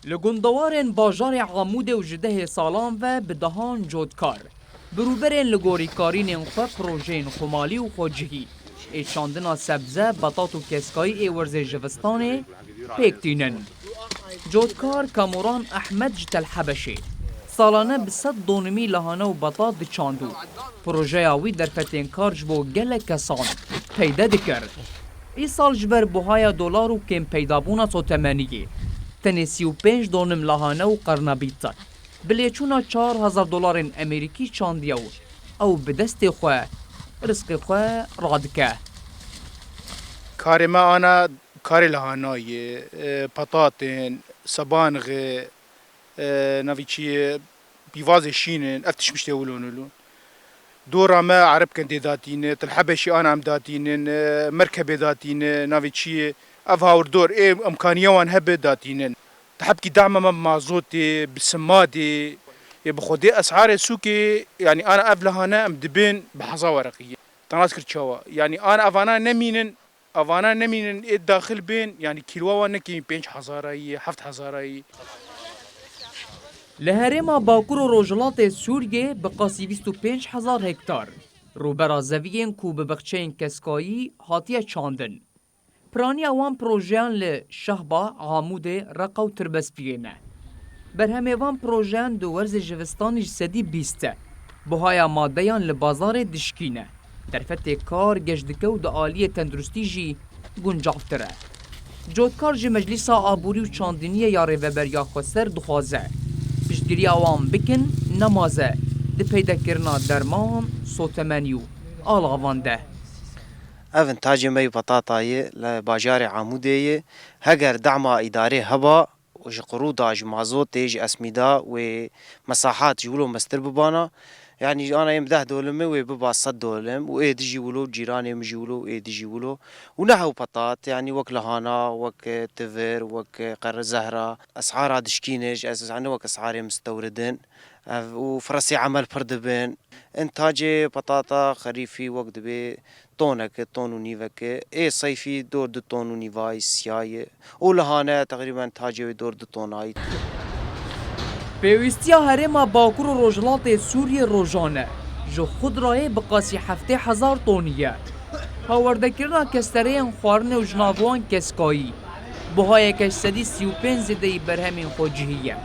لگندوارن باجار عمود و جده سالان و بدهان جودکار بروبرین لگوریکارین خو پروژین خمالی و خوجهی ایچاندنا سبزه بطاط و کسکایی ای ورز جوستانه پیکتینن جودکار کاموران احمد جتل حبشی سالانه بسد دونمی لحانه و بطاط دچاندو پروژه آوی در فتین کارج بو گله کسان پیدا دکر ای سال جبر بوهای دلار و کم پیدابونا سوتمنیه تنی 35 دونم لحانه و قرنبیتا بلیچونا 4000 دلار امریکی چاندیو او به دست خواه رزق خواه رادکه کار ما انا کار لهانای پطاطن سبانغ نویچی بیواز شینن افتش مشتی ولونلون دورا ما عرب كان داتين الحبشي انا ام داتين مركبه داتين نافيتشي افاور دور ايه امكانيه وان هب داتين تحبكي دعم مازوتي بسمادي بخدي اسعار السوق يعني انا افلهانا ام دبين بحظا ورقيه تناسكر تشوا يعني انا افانا نمينن الداخل بين يعني كيلو ونكي 5000 7000 لهرما باکور و روجلات سوریه به قاسی 25000 هکتار روبرا زویین کو به بخچین کسکایی هاتیه چاندن پرانی اوان پروژیان ل شهبا عامود رقا و تربسپیینه برهمه وان پروژیان دو ورز جوستانی جسدی بیسته بهایا مادهیان لبازار دشکینه درفت کار گجدکه و دا آلی تندرستی جی گنجافتره جودکار جی مجلس آبوری و چاندنیه یا ریوبریا خسر دخوازه پشتگیری آوان بکن نمازه دی پیدا کرنا درمان سوتمنیو آلاوانده اون تاج می بطاطای لباجار عمودی هگر دعم اداره هبا وش قروض مازوت تيج اسميدا ومساحات جولو مستر ببانا يعني انا يمده دولمي وببا صد دولم وايه دجي ولو جيراني مجيولو وايه دجي ولو ونحو بطاط يعني وك لهانا وك تفر وك قر زهرة اسعارها دشكينج يعني وك اسعار مستوردين وفرسي عمل فردبين انتاج بطاطا خريفي وقت بي طونك طون ونيفك اي صيفي دور دو طون ونيفاي سياي ولهانا تقريبا تاجي دور دو طوناي پیوستیا هرما باکور و روجلات سوریه روزانه جو خود راه بقاسی 7000 تونیه هاورده کرنا کسترین خوارن و جناوان کسکایی بهای کش 135 زده برهمین خوجهیه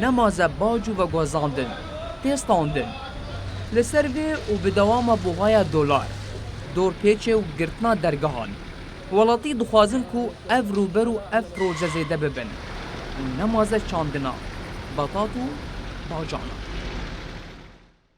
نماز باجو و گوزاندن تستاندن لسروی و بدوام بهای دلار دور پیچه و گرتنا درگهان ولاتی دخوازن کو اف روبر و اف پروژه زیده ببن و نماز چاندنا بطاطو باجانا